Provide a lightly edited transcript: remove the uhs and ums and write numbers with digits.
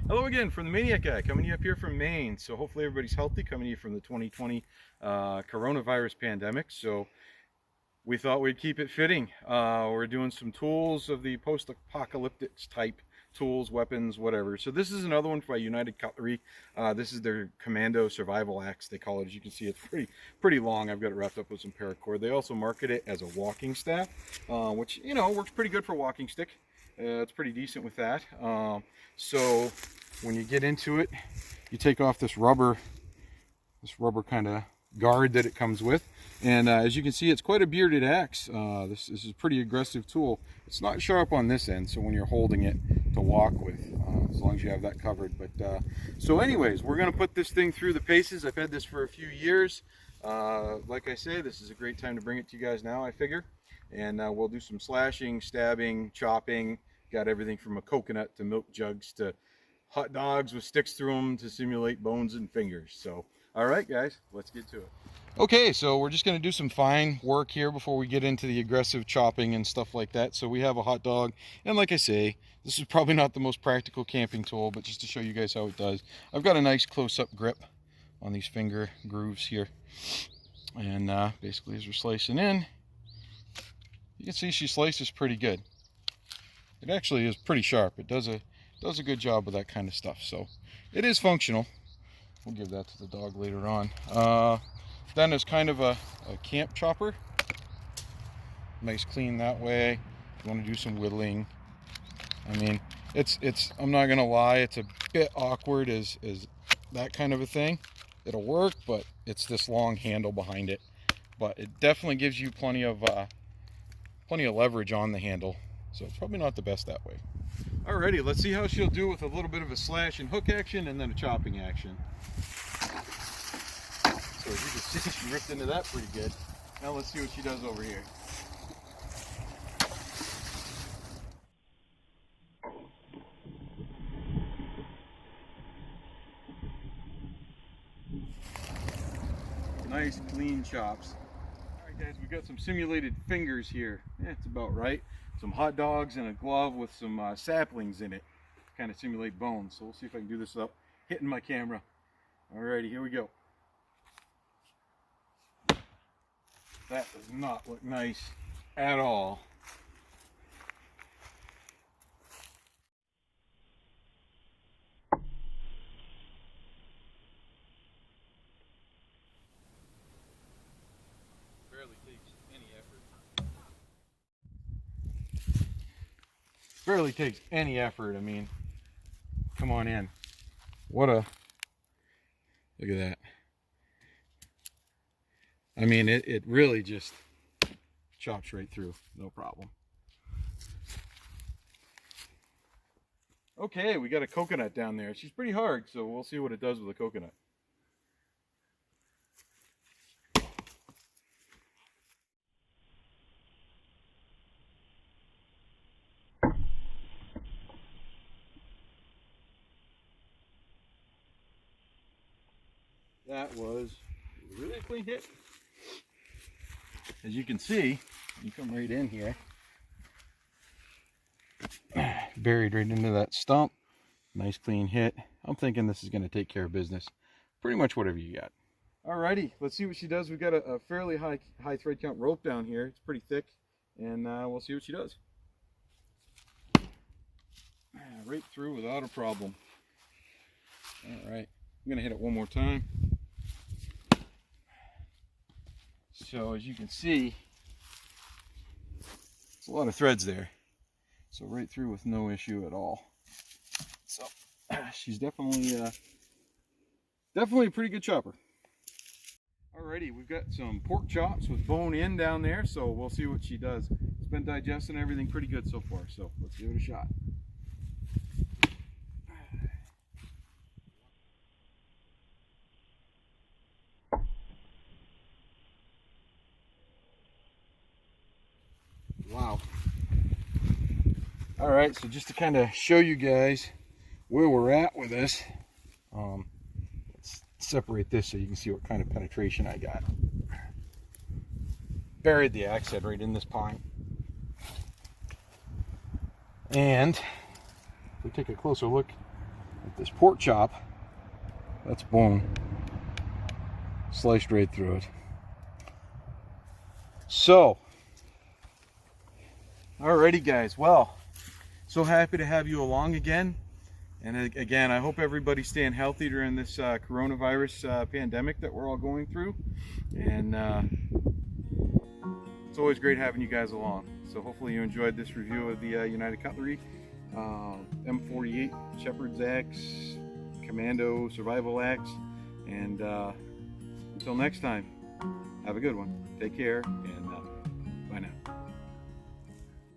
Hello again from the Maniac Guy, coming to you up here from Maine. So hopefully everybody's healthy, coming to you from the 2020 coronavirus pandemic. So we thought we'd keep it fitting. We're doing some tools of the post-apocalyptic type tools, weapons, whatever. So this is another one by United Cutlery. This is their Commando Survival Axe, they call it. As you can see, it's pretty long. I've got it wrapped up with some paracord. They also market it as a walking staff, which, you know, works pretty good for a walking stick. It's pretty decent with that. So when you get into it, you take off this rubber kind of guard that it comes with, and as you can see, it's quite a bearded axe. This is a pretty aggressive tool. It's not sharp on this end, so when you're holding it to walk with, as long as you have that covered. But so anyways, we're going to put this thing through the paces. I've had this for a few years. Like I say, this is a great time to bring it to you guys now, I figure. And we'll do some slashing, stabbing, chopping. Got everything from a coconut to milk jugs to hot dogs with sticks through them to simulate bones and fingers. So, all right, guys, let's get to it. Okay, so we're just going to do some fine work here before we get into the aggressive chopping and stuff like that. So we have a hot dog, and like I say, this is probably not the most practical camping tool, but just to show you guys how it does. I've got a nice close-up grip on these finger grooves here, and basically as we're slicing in, you can see she slices pretty good. It actually is pretty sharp. It does a good job with that kind of stuff. So it is functional. We'll give that to the dog later on. Then there's kind of a camp chopper. Nice clean that way. If you want to do some whittling. I mean, it's I'm not gonna lie, it's a bit awkward as that kind of a thing. It'll work, but it's this long handle behind it. But it definitely gives you plenty of leverage on the handle. So probably not the best that way. Alrighty, let's see how she'll do with a little bit of a slash and hook action and then a chopping action. So as you can see, she ripped into that pretty good. Now let's see what she does over here. Nice clean chops. Alright guys, we've got some simulated fingers here. Yeah, it's about right. Some hot dogs and a glove with some saplings in it. Kind of simulate bones. So we'll see if I can do this without hitting my camera. Alrighty, here we go. That does not look nice at all. Barely takes any effort. Barely takes any effort. I mean, come on in. What a, look at that. I mean, it really just chops right through, no problem. Okay, we got a coconut down there. She's pretty hard, so we'll see what it does with a coconut. That was really a clean hit. As you can see, you come right in here, buried right into that stump. Nice clean hit. I'm thinking this is going to take care of business. Pretty much whatever you got. Alrighty, let's see what she does. We've got a fairly high thread count rope down here. It's pretty thick, and we'll see what she does. Right through without a problem. Alright, I'm going to hit it one more time. So as you can see, it's a lot of threads there. So right through with no issue at all. So she's definitely a pretty good chopper. Alrighty, we've got some pork chops with bone in down there, so we'll see what she does. It's been digesting everything pretty good so far, so let's give it a shot. Wow. All right, so just to kind of show you guys where we're at with this, let's separate this so you can see what kind of penetration I got. Buried the axe head right in this pine. And if we take a closer look with this pork chop, that's bone, sliced right through it. So, alrighty guys, well, so happy to have you along again. And again, I hope everybody's staying healthy during this coronavirus pandemic that we're all going through. And it's always great having you guys along. So hopefully you enjoyed this review of the United Cutlery M48 Shepherd's Axe, Commando Survival Axe. And until next time, have a good one. Take care.